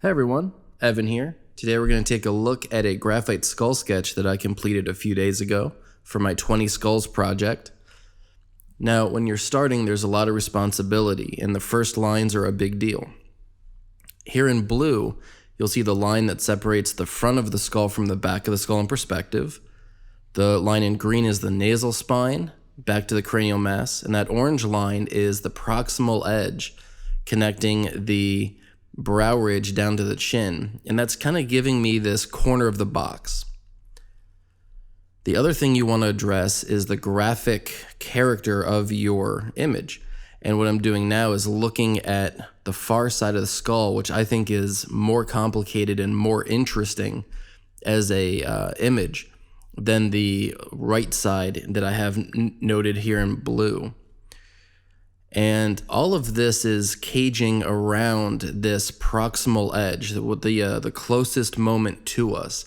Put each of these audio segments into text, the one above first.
Hey everyone, Evan here. Today we're going to take a look at a graphite skull sketch that I completed a few days ago for my 20 Skulls project. Now, when you're starting, there's a lot of responsibility, and the first lines are a big deal. Here in blue, you'll see the line that separates the front of the skull from the back of the skull in perspective. The line in green is the nasal spine, back to the cranial mass, and that orange line is the proximal edge connecting the brow ridge down to the chin, and that's kind of giving me this corner of the box. The other thing you want to address is the graphic character of your image, and what I'm doing now is looking at the far side of the skull, which I think is more complicated and more interesting as a image than the right side that I have noted here in blue. And all of this is caging around this proximal edge, the closest moment to us.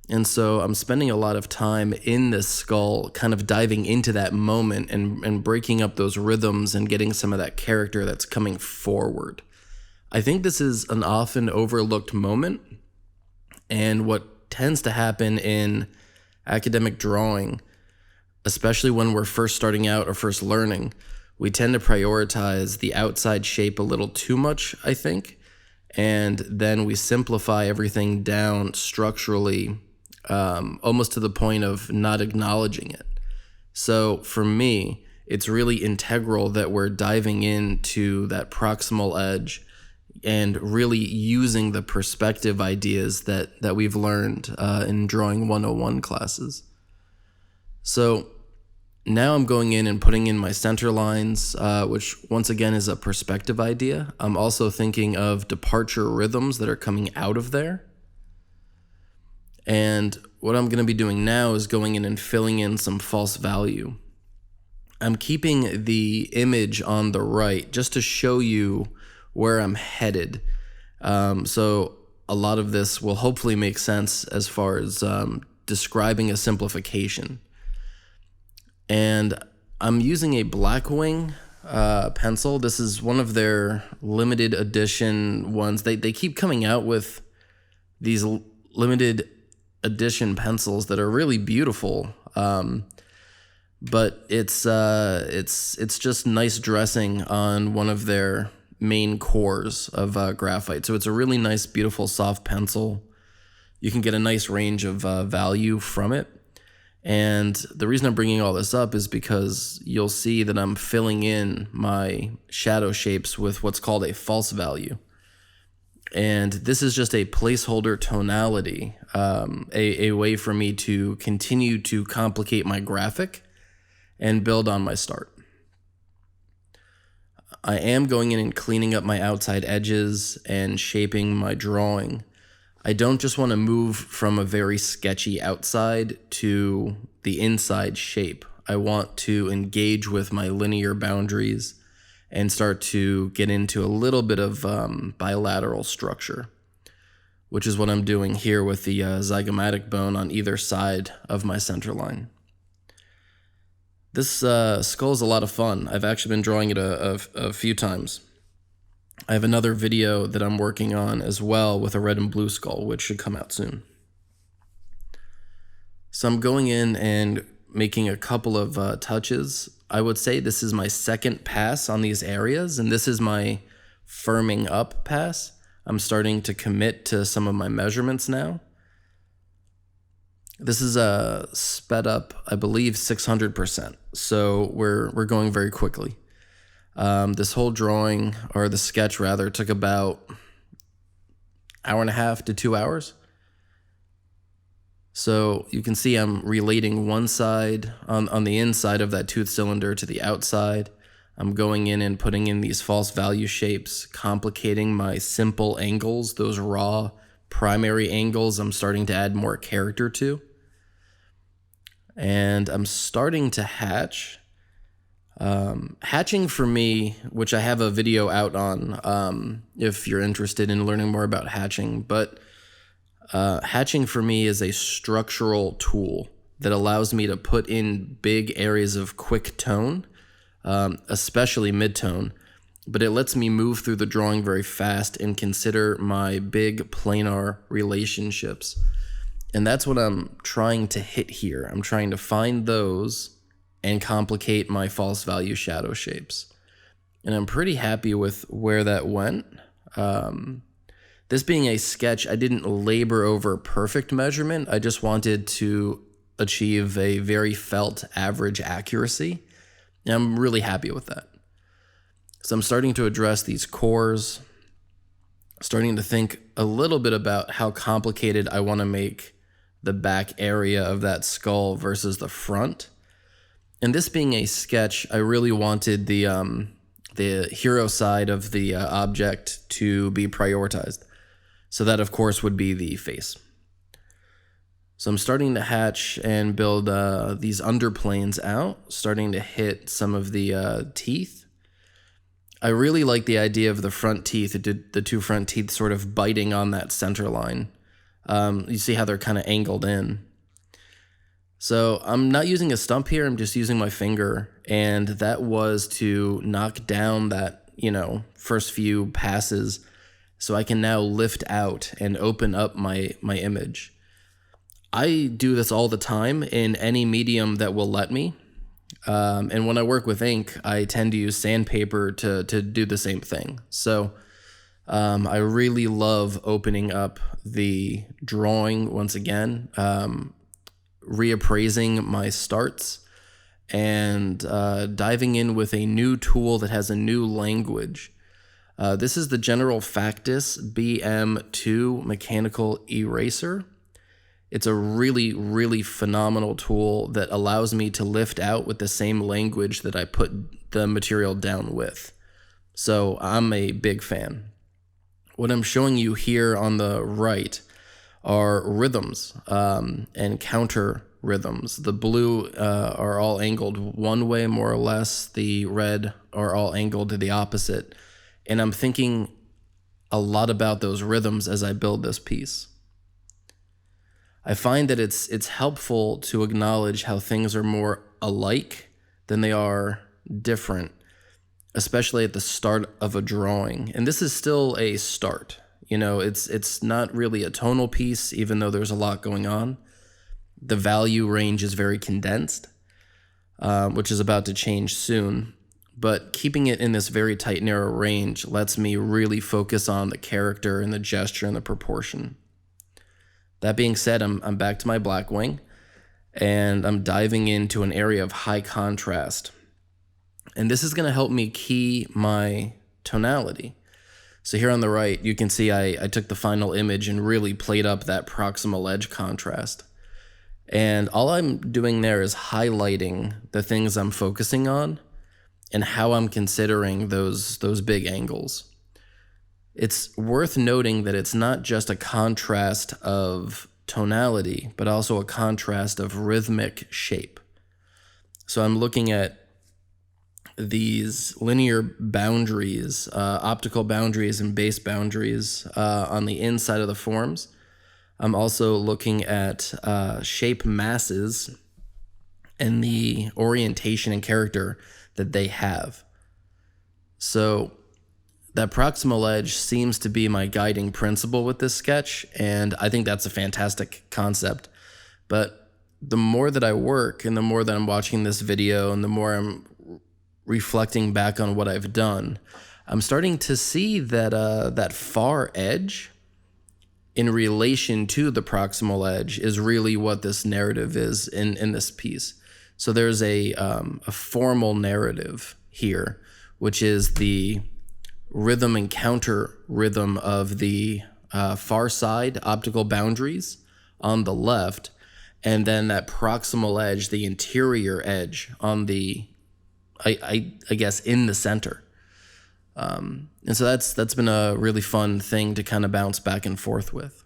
And so I'm spending a lot of time in this skull, kind of diving into that moment and breaking up those rhythms and getting some of that character that's coming forward. I think this is an often overlooked moment, and what tends to happen in academic drawing, especially when we're first starting out or first learning, we tend to prioritize the outside shape a little too much, I think, and then we simplify everything down structurally, almost to the point of not acknowledging it. So for me, it's really integral that we're diving into that proximal edge and really using the perspective ideas that we've learned in Drawing 101 classes. So now I'm going in and putting in my center lines, which once again is a perspective idea. I'm also thinking of departure rhythms that are coming out of there. And what I'm going to be doing now is going in and filling in some false value. I'm keeping the image on the right just to show you where I'm headed. So a lot of this will hopefully make sense as far as describing a simplification. And I'm using a Blackwing pencil. This is one of their limited edition ones. They keep coming out with these limited edition pencils that are really beautiful, but it's just nice dressing on one of their main cores of graphite. So it's a really nice, beautiful, soft pencil. You can get a nice range of value from it. And the reason I'm bringing all this up is because you'll see that I'm filling in my shadow shapes with what's called a false value. And this is just a placeholder tonality, a way for me to continue to complicate my graphic and build on my start. I am going in and cleaning up my outside edges and shaping my drawing. I don't just want to move from a very sketchy outside to the inside shape. I want to engage with my linear boundaries and start to get into a little bit of bilateral structure, which is what I'm doing here with the zygomatic bone on either side of my center line. This skull is a lot of fun. I've actually been drawing it a few times. I have another video that I'm working on as well with a red and blue skull, which should come out soon. So I'm going in and making a couple of touches. I would say this is my second pass on these areas, and this is my firming up pass. I'm starting to commit to some of my measurements now. This is sped up, I believe, 600%. So we're going very quickly. This whole drawing, or the sketch rather, took about 1.5 to 2 hours. So you can see I'm relating one side on the inside of that tooth cylinder to the outside. I'm going in and putting in these false value shapes, complicating my simple angles, those raw primary angles I'm starting to add more character to. And I'm starting to hatch. Hatching for me, which I have a video out on if you're interested in learning more about hatching, but hatching for me is a structural tool that allows me to put in big areas of quick tone, especially mid-tone, but it lets me move through the drawing very fast and consider my big planar relationships. And that's what I'm trying to hit here. I'm trying to find those and complicate my false value shadow shapes. And I'm pretty happy with where that went. This being a sketch, I didn't labor over perfect measurement. I just wanted to achieve a very felt average accuracy. And I'm really happy with that. So I'm starting to address these cores, starting to think a little bit about how complicated I want to make the back area of that skull versus the front. And this being a sketch, I really wanted the hero side of the object to be prioritized. So that, of course, would be the face. So I'm starting to hatch and build these underplanes out, starting to hit some of the teeth. I really like the idea of the front teeth, the two front teeth sort of biting on that center line. You see how they're kind of angled in. So I'm not using a stump here, I'm just using my finger, and that was to knock down that, first few passes so I can now lift out and open up my image. I do this all the time in any medium that will let me. And when I work with ink, I tend to use sandpaper to do the same thing. So I really love opening up the drawing once again, reappraising my starts, and diving in with a new tool that has a new language. This is the General Factus BM2 mechanical eraser. It's a really, really phenomenal tool that allows me to lift out with the same language that I put the material down with. So I'm a big fan. What I'm showing you here on the right are rhythms and counter rhythms. The blue are all angled one way, more or less. The red are all angled to the opposite. And I'm thinking a lot about those rhythms as I build this piece. I find that it's helpful to acknowledge how things are more alike than they are different, especially at the start of a drawing. And this is still a start. It's not really a tonal piece, even though there's a lot going on. The value range is very condensed, which is about to change soon. But keeping it in this very tight, narrow range lets me really focus on the character and the gesture and the proportion. That being said, I'm back to my black wing, and I'm diving into an area of high contrast. And this is going to help me key my tonality. So here on the right, you can see I took the final image and really played up that proximal edge contrast. And all I'm doing there is highlighting the things I'm focusing on and how I'm considering those big angles. It's worth noting that it's not just a contrast of tonality, but also a contrast of rhythmic shape. So I'm looking at these linear boundaries, optical boundaries and base boundaries on the inside of the forms. I'm also looking at shape masses and the orientation and character that they have. So that proximal edge seems to be my guiding principle with this sketch, and I think that's a fantastic concept. But the more that I work and the more that I'm watching this video and the more I'm reflecting back on what I've done, I'm starting to see that that far edge in relation to the proximal edge is really what this narrative is in this piece. So there's a formal narrative here, which is the rhythm and counter rhythm of the far side optical boundaries on the left, and then that proximal edge, the interior edge on the, I guess, in the center. And so that's been a really fun thing to kind of bounce back and forth with.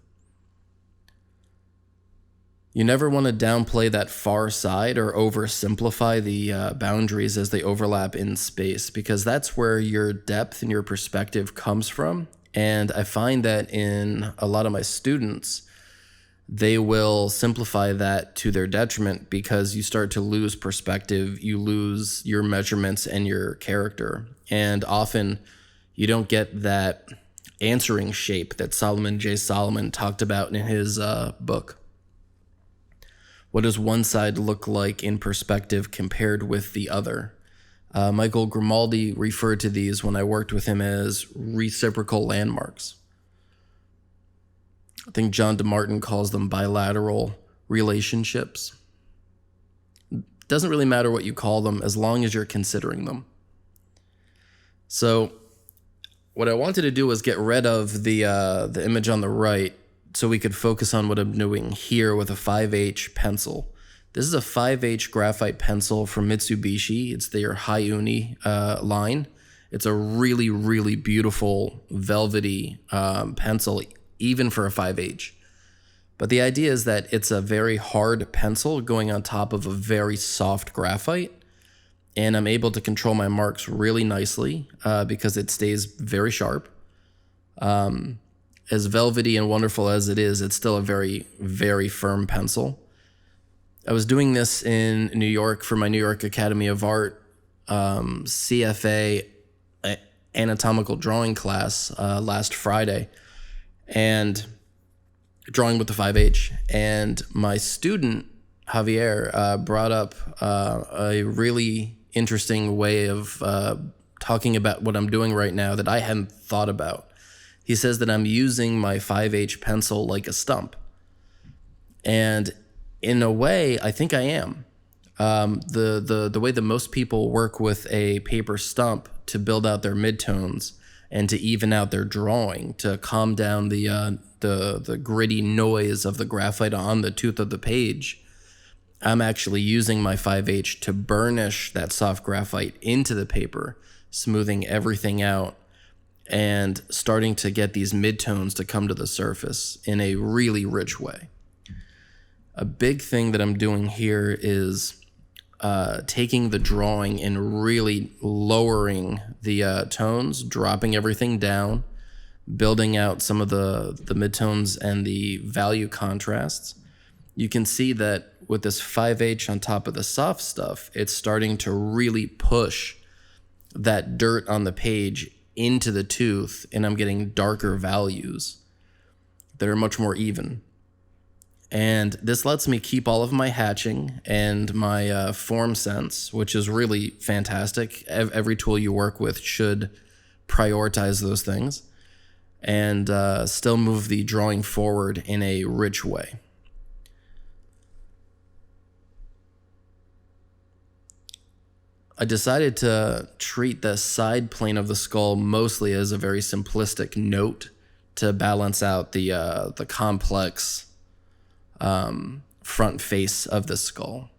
You never want to downplay that far side or oversimplify the boundaries as they overlap in space, because that's where your depth and your perspective comes from. And I find that in a lot of my students, they will simplify that to their detriment because you start to lose perspective, you lose your measurements and your character. And often You don't get that answering shape that Solomon J. Solomon talked about in his book. What does one side look like in perspective compared with the other? Michael Grimaldi referred to these when I worked with him as reciprocal landmarks. I think John DeMartin calls them bilateral relationships. It doesn't really matter what you call them as long as you're considering them. So what I wanted to do was get rid of the image on the right so we could focus on what I'm doing here with a 5H pencil. This is a 5H graphite pencil from Mitsubishi. It's their Hi-Uni line. It's a really, really beautiful velvety pencil, even for a 5H. But the idea is that it's a very hard pencil going on top of a very soft graphite. And I'm able to control my marks really nicely because it stays very sharp. As velvety and wonderful as it is, it's still a very, very firm pencil. I was doing this in New York for my New York Academy of Art CFA anatomical drawing class last Friday, and drawing with the 5H. And my student, Javier, brought up a really interesting way of talking about what I'm doing right now that I hadn't thought about. He says that I'm using my 5H pencil like a stump. And in a way, I think I am. The way that most people work with a paper stump to build out their midtones and to even out their drawing, to calm down the gritty noise of the graphite on the tooth of the page, I'm actually using my 5H to burnish that soft graphite into the paper, smoothing everything out and starting to get these midtones to come to the surface in a really rich way. A big thing that I'm doing here is taking the drawing and really lowering the tones, dropping everything down, building out some of the midtones and the value contrasts. You can see that with this 5H on top of the soft stuff, it's starting to really push that dirt on the page into the tooth, and I'm getting darker values that are much more even. And this lets me keep all of my hatching and my form sense, which is really fantastic. Every tool you work with should prioritize those things and still move the drawing forward in a rich way. I decided to treat the side plane of the skull mostly as a very simplistic note to balance out the complex front face of the skull.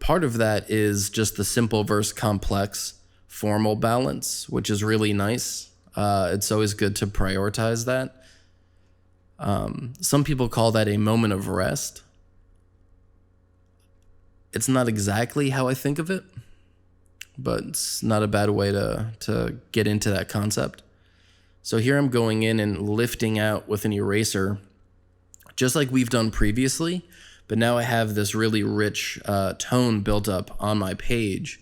Part of that is just the simple versus complex formal balance, which is really nice. It's always good to prioritize that. Some people call that a moment of rest. It's not exactly how I think of it, but it's not a bad way to get into that concept. So here I'm going in and lifting out with an eraser, just like we've done previously, but now I have this really rich tone built up on my page,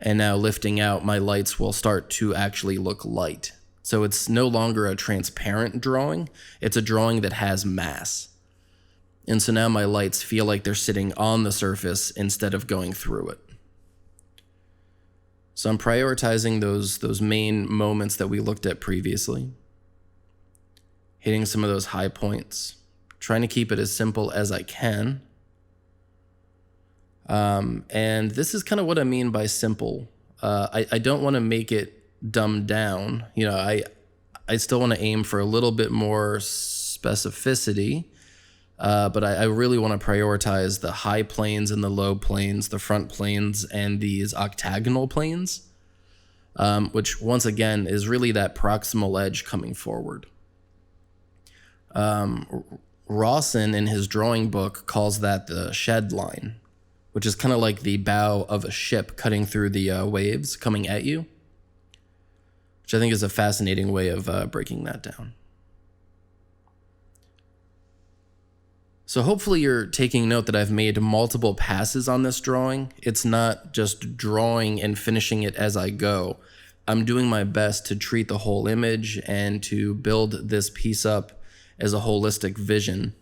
and now lifting out, my lights will start to actually look light. So it's no longer a transparent drawing, it's a drawing that has mass. And so now my lights feel like they're sitting on the surface instead of going through it. So I'm prioritizing those main moments that we looked at previously, hitting some of those high points, trying to keep it as simple as I can. And this is kind of what I mean by simple. I don't want to make it dumbed down. You know, I still want to aim for a little bit more specificity. But I really want to prioritize the high planes and the low planes, the front planes and these octagonal planes, which once again is really that proximal edge coming forward. Rawson in his drawing book calls that the shed line, which is kind of like the bow of a ship cutting through the waves coming at you, which I think is a fascinating way of breaking that down. So hopefully you're taking note that I've made multiple passes on this drawing. It's not just drawing and finishing it as I go. I'm doing my best to treat the whole image and to build this piece up as a holistic vision.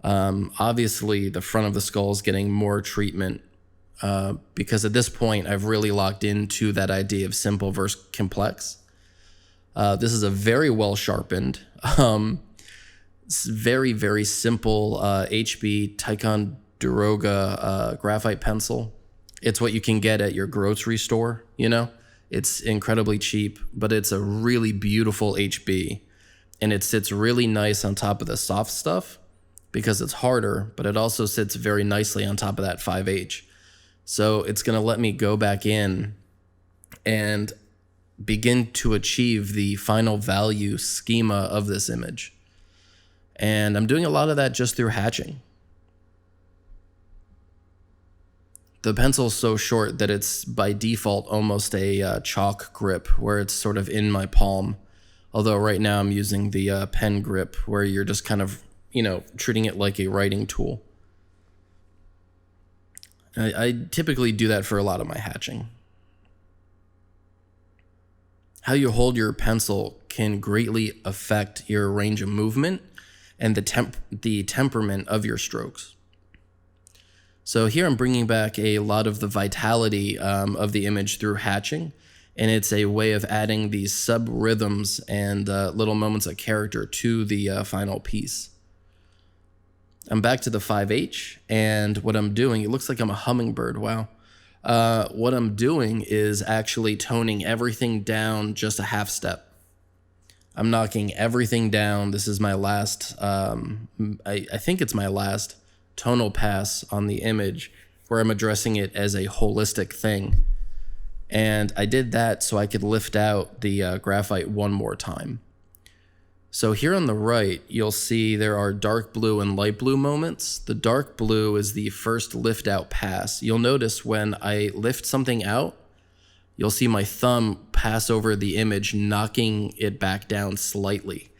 Obviously, the front of the skull is getting more treatment because at this point, I've really locked into that idea of simple versus complex. This is a very well sharpened, very, very simple HB Ticonderoga graphite pencil. It's what you can get at your grocery store, you know? It's incredibly cheap, but it's a really beautiful HB. And it sits really nice on top of the soft stuff because it's harder, but it also sits very nicely on top of that 5H. So it's going to let me go back in and begin to achieve the final value schema of this image. And I'm doing a lot of that just through hatching. The pencil's so short that it's by default almost a chalk grip where it's sort of in my palm. Although right now I'm using the pen grip where you're just kind of, treating it like a writing tool. I typically do that for a lot of my hatching. How you hold your pencil can greatly affect your range of movement and the temperament of your strokes. So here I'm bringing back a lot of the vitality of the image through hatching, and it's a way of adding these sub-rhythms and little moments of character to the final piece. I'm back to the 5H, and what I'm doing, it looks like I'm a hummingbird, wow. What I'm doing is actually toning everything down just a half step. I'm knocking everything down. This is my last, I think it's my last tonal pass on the image where I'm addressing it as a holistic thing. And I did that so I could lift out the graphite one more time. So here on the right, you'll see there are dark blue and light blue moments. The dark blue is the first lift out pass. You'll notice when I lift something out, you'll see my thumb pass over the image, knocking it back down slightly.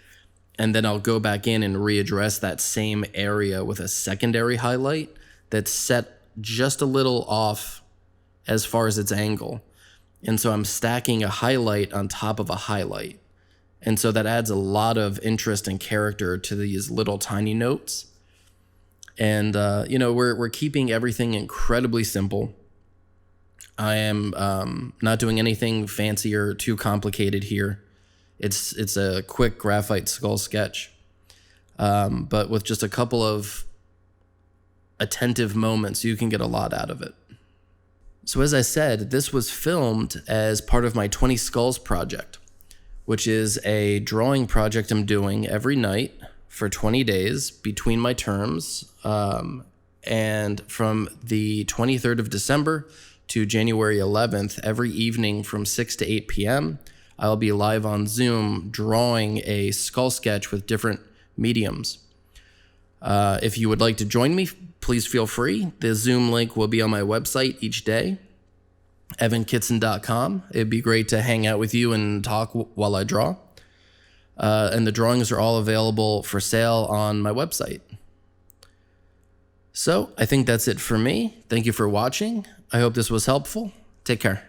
And then I'll go back in and readdress that same area with a secondary highlight that's set just a little off as far as its angle. And so I'm stacking a highlight on top of a highlight. And so that adds a lot of interest and character to these little tiny notes. And, we're keeping everything incredibly simple. I am not doing anything fancy or too complicated here. It's a quick graphite skull sketch, but with just a couple of attentive moments, you can get a lot out of it. So as I said, this was filmed as part of my 20 Skulls project, which is a drawing project I'm doing every night for 20 days between my terms, and from the 23rd of December to January 11th, every evening from 6 to 8 p.m., I'll be live on Zoom drawing a skull sketch with different mediums. If you would like to join me, please feel free. The Zoom link will be on my website each day, evankitson.com. It'd be great to hang out with you and talk while I draw. And the drawings are all available for sale on my website. So I think that's it for me. Thank you for watching. I hope this was helpful. Take care.